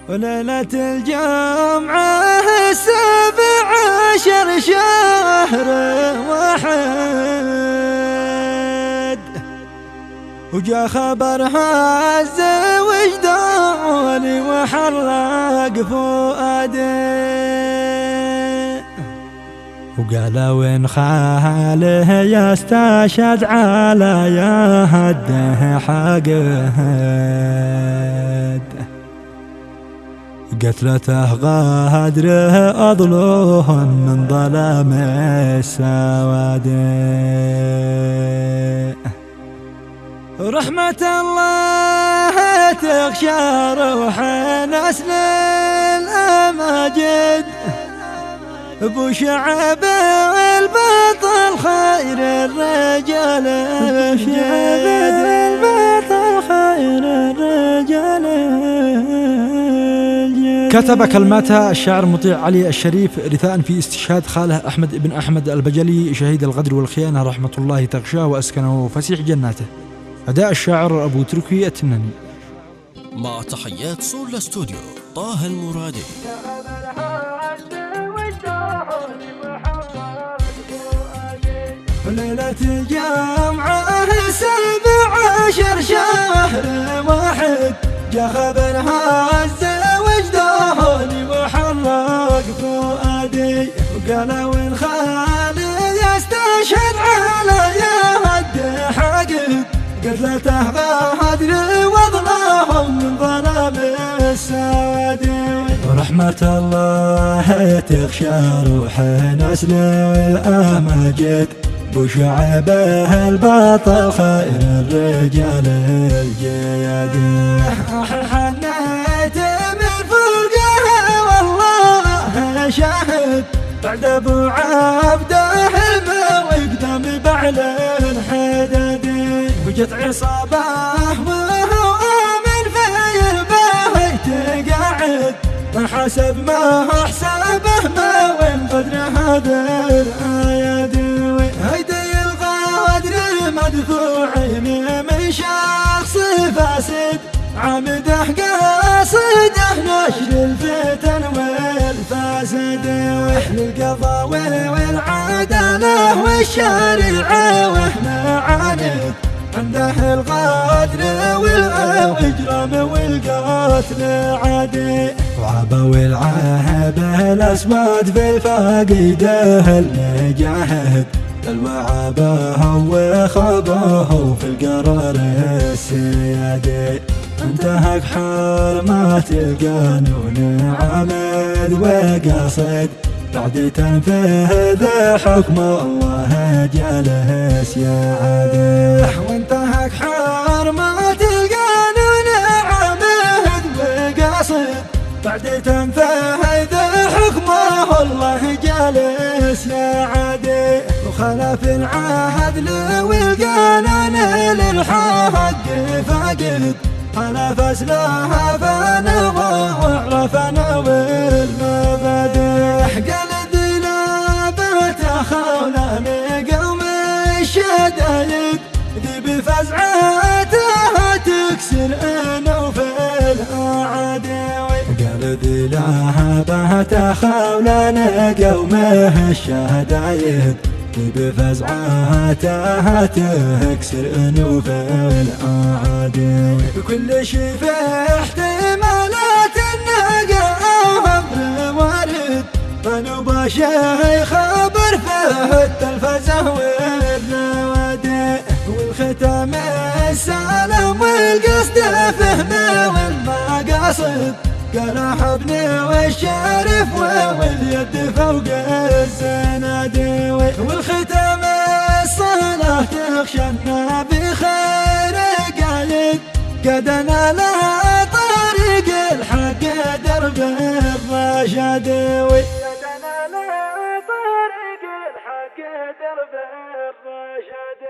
وليلة الجمعة 17 شهر واحد، وجا خبرها الزوجدان وحرق فؤادي، وقال وين خاله يستشهد على يده حقد، قتلته غادره أضلوه من ظلام السواد. رحمة الله تغشى روح نسل الأماجد، ابو شعب البطل خير الرجال، كتب كلماتها الشاعر المطيع علي الشريف رثاء في استشهاد خاله أحمد بن أحمد البجلي شهيد الغدر والخيانة رحمة الله تغشاه وأسكنه فسيح جناته. أداء الشاعر أبو تركي التناني. مع تحيات سول ستوديو طه المرادي. ليلة الجمعة 17 شهر واحد، جا خبرها الزوجدان وحرق فؤادي، وقال وين خالي يستشهد على يد حقد، قتلته غادر وظلام من ظلام السواد. ورحمة الله تغشى روح نسل الأماجد، وشعبه البطل خير الرجال الجياد. حنيت من فوقها والله شاهد، بعد ابو عبده وقدم بعل الحداد، وجت عصابه وهو امن في البيت قاعد، ما حسب ما حسبه ما وين قدر هذا الايادي. هيدي الغادر مدفوعين من شخص فاسد، عمده قاصده نشر الفتن والفساد، للقضاء والعدالة والشريعة واحنا عاند، عنده الغادر والإجرام والقتل عادي، وعبا والعهبة الأسود في الفاقده المجاهد، الوعبه وخبه في القرار السيادي، انتهك حرمات القانون عمد وقصد، بعد تنفيذ حكم الله جلس يا عادي، وانتهك حرمات القانون عمد وقصد، بعد تنفيذ حكمه الله جلس يا عادي، وخلف العهد والقانون للحق فقد، خلف اسلاها فنوى وعرفنا والمبادئ، قلد لابته خولاني قوم الشدايد، ذي بفزعتها تكسر انوف الاعادي، قلد لابته خولاني قوم الشدايد، بفزعاتها تكسر انوف الاعادي، بكل شي في احتمالات النقا امر وارد، فنوبة شي خبر فيه التلفزه والنوادي، والختام السلام والقصد فهم والمقاصد، قال حبني والشرف واليد فوق الزنادي، والختام الصلاة تخشنا بخير قايد، قدنا لا طريق الحق درب الرشاد، قدنا لا طريق الحق درب الرشاد.